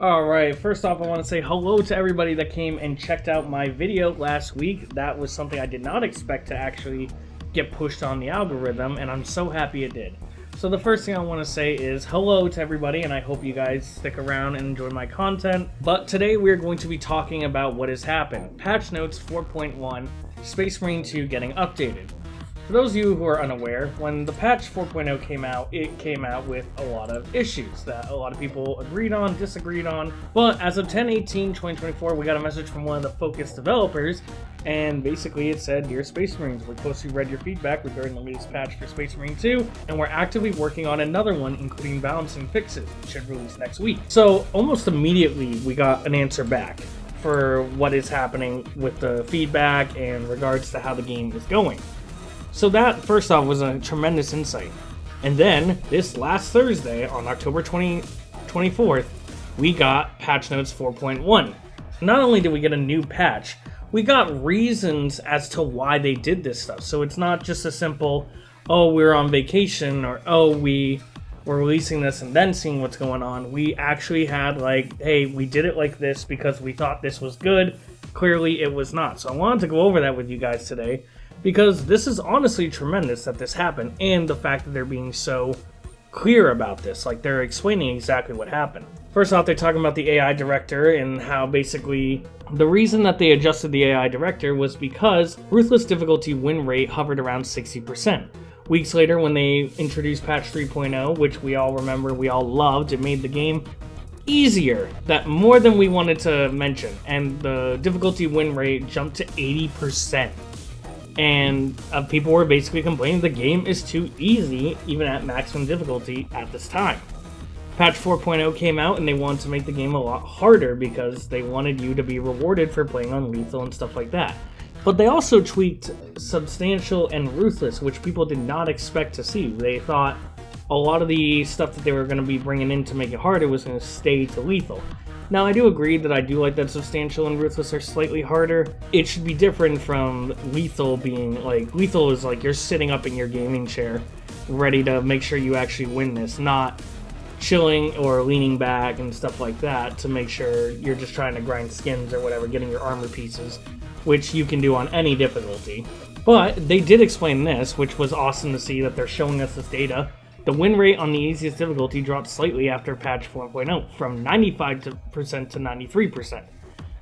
Alright, first off I want to say hello to everybody that came and checked out my video last week. That was something I did not expect to actually get pushed on the algorithm, and I'm so happy it did. So the first thing I want to say is hello to everybody, and I hope you guys stick around and enjoy my content. But today we're going to be talking about what has happened. Patch Notes 4.1, Space Marine 2 getting updated. For those of you who are unaware, when the patch 4.0 came out, it came out with a lot of issues that a lot of people agreed on, disagreed on. But as of 10/18/2024, we got a message from one of the focused developers, and basically it said, "Dear Space Marines, we closely read your feedback regarding the latest patch for Space Marine 2, and we're actively working on another one, including balancing fixes, which should release next week." So almost immediately we got an answer back for what is happening with the feedback in regards to how the game is going. So that, first off, was a tremendous insight. And then, this last Thursday, on October 24th, we got Patch Notes 4.1. Not only did we get a new patch, we got reasons as to why they did this stuff. So it's not just a simple, oh, we're on vacation, or oh, we're releasing this and then seeing what's going on. We actually had like, hey, we did it like this because we thought this was good. Clearly it was not. So I wanted to go over that with you guys today, because this is honestly tremendous that this happened, and the fact that they're being so clear about this, like they're explaining exactly what happened. First off, they're talking about the AI director and how basically the reason that they adjusted the AI director was because Ruthless difficulty win rate hovered around 60%. Weeks later, when they introduced patch 3.0, which we all remember, we all loved, it made the game easier, that more than we wanted to mention, and the difficulty win rate jumped to 80%. And people were basically complaining the game is too easy, even at maximum difficulty at this time. Patch 4.0 came out, and they wanted to make the game a lot harder because they wanted you to be rewarded for playing on lethal and stuff like that. But they also tweaked Substantial and Ruthless, which people did not expect to see. They thought a lot of the stuff that they were going to be bringing in to make it harder was going to stay to lethal. Now, I do agree that I do like that Substantial and Ruthless are slightly harder. It should be different from Lethal being, like, Lethal is like you're sitting up in your gaming chair ready to make sure you actually win this, not chilling or leaning back and stuff like that to make sure you're just trying to grind skins or whatever, getting your armor pieces, which you can do on any difficulty. But they did explain this, which was awesome to see that they're showing us this data. The win rate on the easiest difficulty dropped slightly after patch 4.0, from 95% to 93%.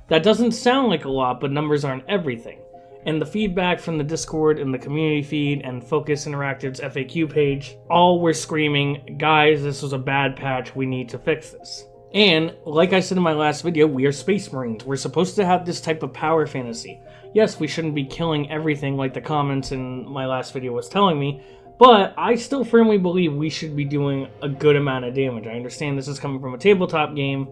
That doesn't sound like a lot, but numbers aren't everything. And the feedback from the Discord and the community feed and Focus Interactive's FAQ page, all were screaming, guys, this was a bad patch, we need to fix this. And, like I said in my last video, we are Space Marines. We're supposed to have this type of power fantasy. Yes, we shouldn't be killing everything like the comments in my last video was telling me, but I still firmly believe we should be doing a good amount of damage. I understand this is coming from a tabletop game,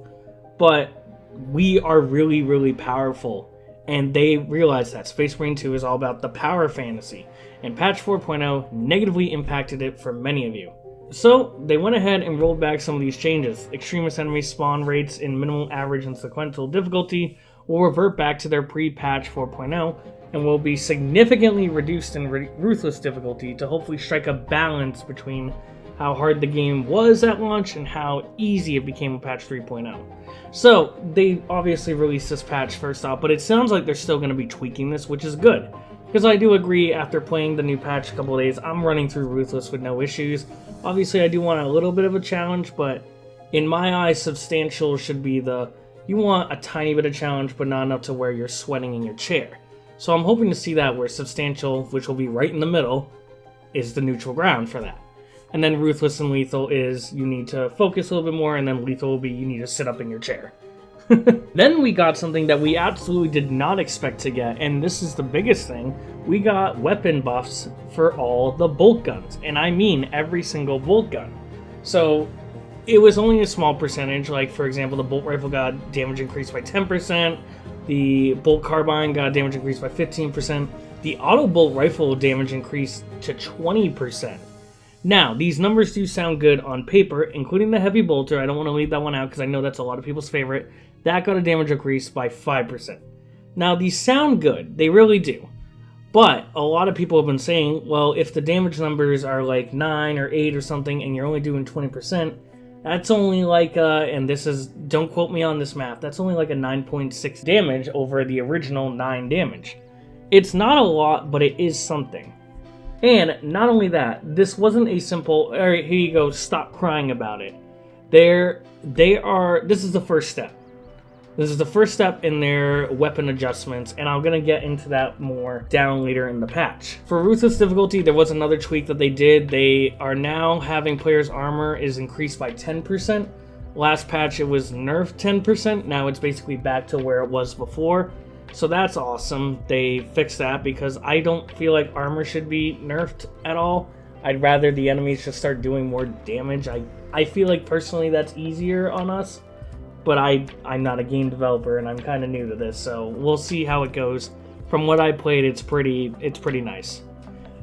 but we are really, really powerful. And they realize that Space Marine 2 is all about the power fantasy. And patch 4.0 negatively impacted it for many of you. So, they went ahead and rolled back some of these changes. Extremist enemy spawn rates in minimal, average, and sequential difficulty will revert back to their pre-patch 4.0, and will be significantly reduced in Ruthless difficulty to hopefully strike a balance between how hard the game was at launch and how easy it became with patch 3.0. So, they obviously released this patch first off, but it sounds like they're still going to be tweaking this, which is good. Because I do agree, after playing the new patch a couple of days, I'm running through Ruthless with no issues. Obviously, I do want a little bit of a challenge, but in my eyes, Substantial should be you want a tiny bit of challenge, but not enough to where you're sweating in your chair. So I'm hoping to see that, where Substantial, which will be right in the middle, is the neutral ground for that. And then Ruthless and Lethal is you need to focus a little bit more, and then Lethal will be you need to sit up in your chair. Then we got something that we absolutely did not expect to get, and this is the biggest thing. We got weapon buffs for all the bolt guns, and I mean every single bolt gun. So it was only a small percentage, like for example the bolt rifle got damage increased by 10%, the bolt carbine got damage increased by 15%, the auto bolt rifle damage increased to 20%. Now, these numbers do sound good on paper, including the heavy bolter. I don't want to leave that one out because I know that's a lot of people's favorite. That got a damage increase by 5%. Now, these sound good. They really do. But a lot of people have been saying, well, if the damage numbers are like 9 or 8 or something and you're only doing 20%, That's only like, and this is, don't quote me on this math, that's only like a 9.6 damage over the original 9 damage. It's not a lot, but it is something. And not only that, this wasn't a simple, alright, here you go, stop crying about it. This is the first step. This is the first step in their weapon adjustments, and I'm going to get into that more down later in the patch. For Ruthless difficulty, there was another tweak that they did. They are now having players' armor is increased by 10%. Last patch, it was nerfed 10%. Now it's basically back to where it was before. So that's awesome. They fixed that because I don't feel like armor should be nerfed at all. I'd rather the enemies just start doing more damage. I feel like personally that's easier on us. But I'm not a game developer and I'm kind of new to this, so we'll see how it goes. From what I played, it's pretty nice.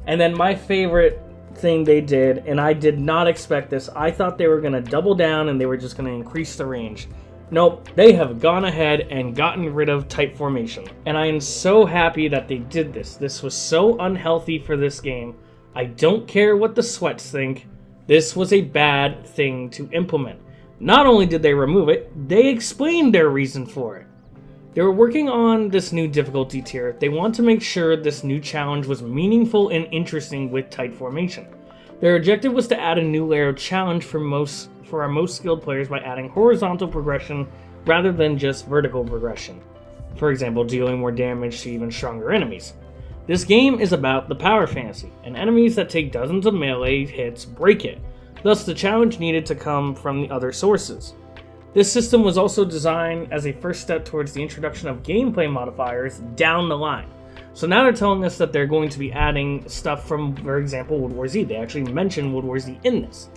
And then my favorite thing they did, and I did not expect this, I thought they were going to double down and they were just going to increase the range. Nope, they have gone ahead and gotten rid of type formation. And I am so happy that they did this. This was so unhealthy for this game. I don't care what the sweats think. This was a bad thing to implement. Not only did they remove it, they explained their reason for it. They were working on this new difficulty tier. They want to make sure this new challenge was meaningful and interesting with tight formation. Their objective was to add a new layer of challenge for our most skilled players by adding horizontal progression rather than just vertical progression. For example, dealing more damage to even stronger enemies. This game is about the power fantasy, and enemies that take dozens of melee hits break it. Thus, the challenge needed to come from the other sources. This system was also designed as a first step towards the introduction of gameplay modifiers down the line. So now they're telling us that they're going to be adding stuff from, for example, World War Z. They actually mention World War Z in this.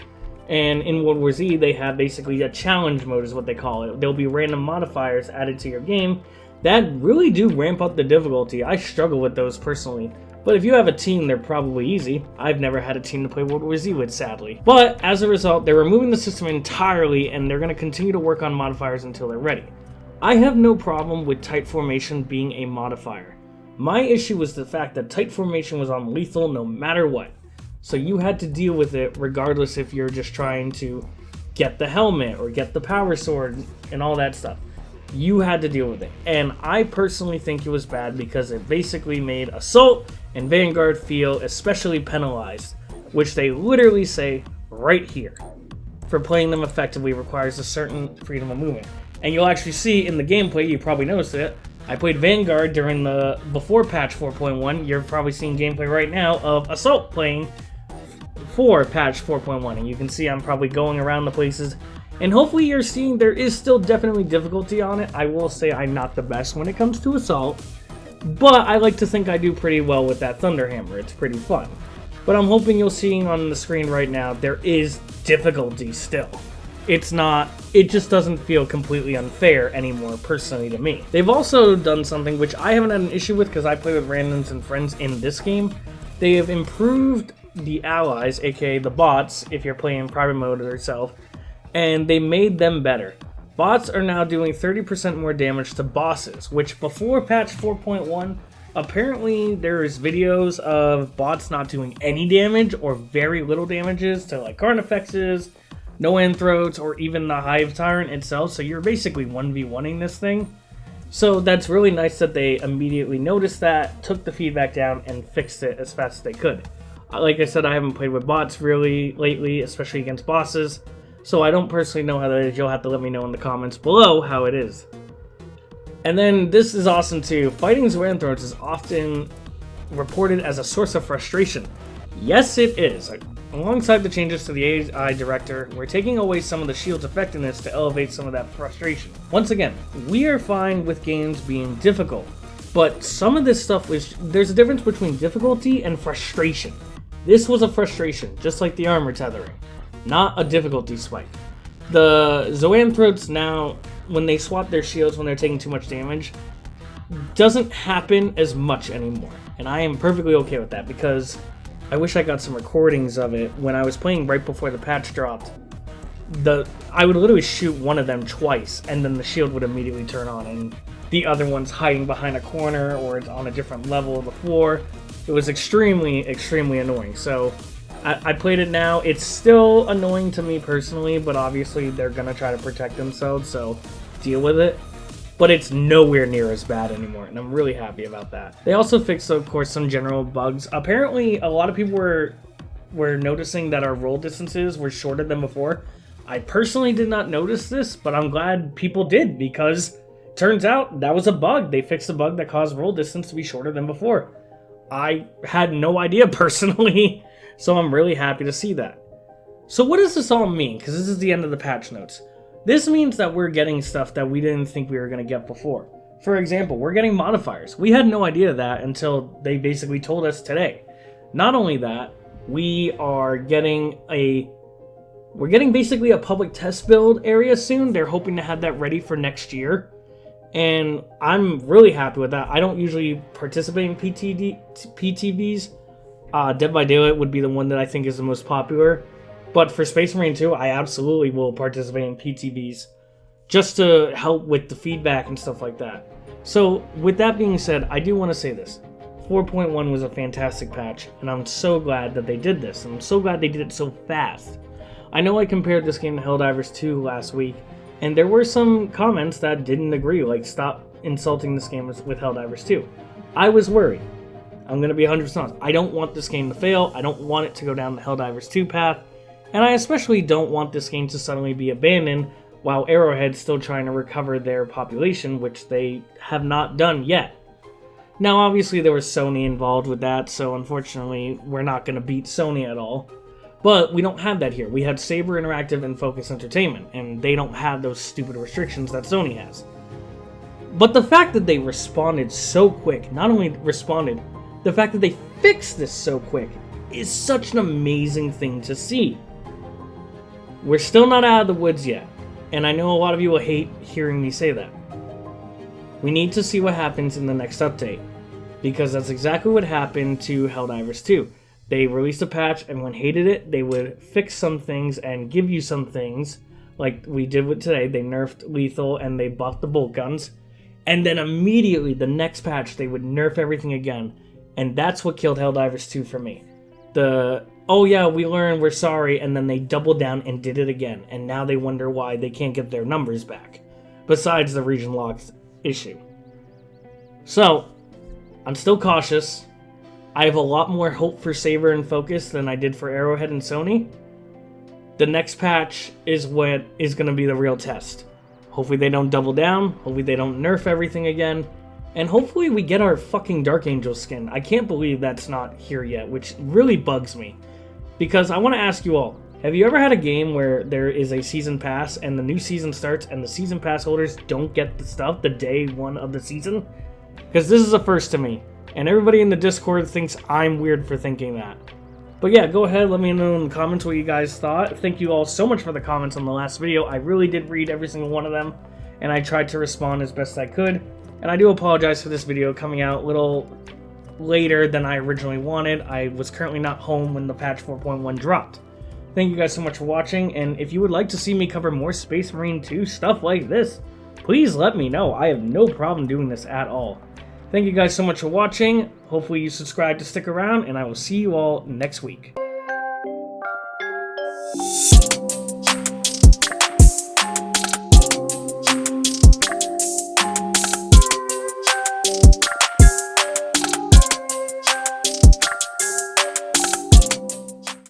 And in World War Z, they have basically a challenge mode is what they call it. There'll be random modifiers added to your game that really do ramp up the difficulty. I struggle with those personally. But if you have a team, they're probably easy. I've never had a team to play World War Z with, sadly. But as a result, they're removing the system entirely, and they're going to continue to work on modifiers until they're ready. I have no problem with tight formation being a modifier. My issue was the fact that tight formation was on lethal no matter what. So you had to deal with it regardless if you're just trying to get the helmet or get the power sword and all that stuff. You had to deal with it. And I personally think it was bad because it basically made Assault and Vanguard feel especially penalized, which they literally say right here. For playing them effectively requires a certain freedom of movement. And you'll actually see in the gameplay, you probably noticed it, I played Vanguard during the before patch 4.1. You're probably seeing gameplay right now of Assault playing for patch 4.1. And you can see I'm probably going around the places. And hopefully you're seeing there is still definitely difficulty on it. I will say I'm not the best when it comes to Assault. But I like to think I do pretty well with that Thunderhammer. It's pretty fun. But I'm hoping you'll see on the screen right now, there is difficulty still. It's not, it just doesn't feel completely unfair anymore, personally to me. They've also done something which I haven't had an issue with because I play with randoms and friends in this game. They have improved the allies, aka the bots, if you're playing private mode yourself, and they made them better. Bots are now doing 30% more damage to bosses, which before patch 4.1, apparently there's videos of bots not doing any damage or very little damages to like Carnifexes, Zoanthropes, or even the Hive Tyrant itself, so you're basically 1v1ing this thing. So that's really nice that they immediately noticed that, took the feedback down, and fixed it as fast as they could. Like I said, I haven't played with bots really lately, especially against bosses, so I don't personally know how that is. You'll have to let me know in the comments below how it is. And then this is awesome too. Fighting Zoanthropes is often reported as a source of frustration. Yes, it is. Alongside the changes to the AI director, we're taking away some of the shield's effectiveness to elevate some of that frustration. Once again, we are fine with games being difficult, but some of this stuff there's a difference between difficulty and frustration. This was a frustration, just like the armor tethering, not a difficulty spike. The Zoanthropes now, when they swap their shields when they're taking too much damage, doesn't happen as much anymore. And I am perfectly okay with that because I wish I got some recordings of it. When I was playing right before the patch dropped, I would literally shoot one of them twice and then the shield would immediately turn on and the other one's hiding behind a corner or it's on a different level of the floor. It was extremely, extremely annoying. So I played it now. It's still annoying to me personally, but obviously they're going to try to protect themselves, so deal with it. But it's nowhere near as bad anymore, and I'm really happy about that. They also fixed, of course, some general bugs. Apparently, a lot of people were noticing that our roll distances were shorter than before. I personally did not notice this, but I'm glad people did, because turns out that was a bug. They fixed a bug that caused roll distance to be shorter than before. I had no idea personally, so I'm really happy to see that. So what does this all mean? Because this is the end of the patch notes. This means that we're getting stuff that we didn't think we were going to get before. For example, we're getting modifiers. We had no idea that until they basically told us today. Not only that, we're getting basically a public test build area soon. They're hoping to have that ready for next year. And I'm really happy with that. I don't usually participate in PTBs. Dead by Daylight would be the one that I think is the most popular. But for Space Marine 2, I absolutely will participate in PTBs just to help with the feedback and stuff like that. So with that being said, I do want to say this. 4.1 was a fantastic patch, and I'm so glad that they did this. And I'm so glad they did it so fast. I know I compared this game to Helldivers 2 last week, and there were some comments that didn't agree, like stop insulting this game with Helldivers 2. I was worried. I'm going to be 100% honest. I don't want this game to fail. I don't want it to go down the Helldivers 2 path. And I especially don't want this game to suddenly be abandoned while Arrowhead's still trying to recover their population, which they have not done yet. Now, obviously, there was Sony involved with that, so unfortunately, we're not going to beat Sony at all. But we don't have that here. We have Saber Interactive and Focus Entertainment, and they don't have those stupid restrictions that Sony has. But the fact that they responded so quick, not only responded, the fact that they fixed this so quick is such an amazing thing to see. We're still not out of the woods yet, and I know a lot of you will hate hearing me say that. We need to see what happens in the next update, because that's exactly what happened to Helldivers 2. They released a patch, and when hated it, they would fix some things and give you some things, like we did with today. They nerfed lethal and they buffed the bolt guns, and then immediately the next patch they would nerf everything again, and that's what killed Helldivers 2 for me. Oh yeah, we learned, we're sorry, and then they doubled down and did it again, and now they wonder why they can't get their numbers back, besides the region locks issue. So, I'm still cautious. I have a lot more hope for Saber and Focus than I did for Arrowhead and Sony. The next patch is what is going to be the real test. Hopefully they don't double down, hopefully they don't nerf everything again, and hopefully we get our fucking Dark Angel skin. I can't believe that's not here yet, which really bugs me. Because I want to ask you all, have you ever had a game where there is a season pass and the new season starts and the season pass holders don't get the stuff the day one of the season? Because this is a first to me, and everybody in the Discord thinks I'm weird for thinking that. But yeah, go ahead, let me know in the comments what you guys thought. Thank you all so much for the comments on the last video. I really did read every single one of them, and I tried to respond as best I could. And I do apologize for this video coming out a little later than I originally wanted. I was currently not home when the patch 4.1 dropped. Thank you guys so much for watching, and if you would like to see me cover more Space Marine 2 stuff like this, please let me know. I have no problem doing this at all. Thank you guys so much for watching. Hopefully you subscribe to stick around, and I will see you all next week.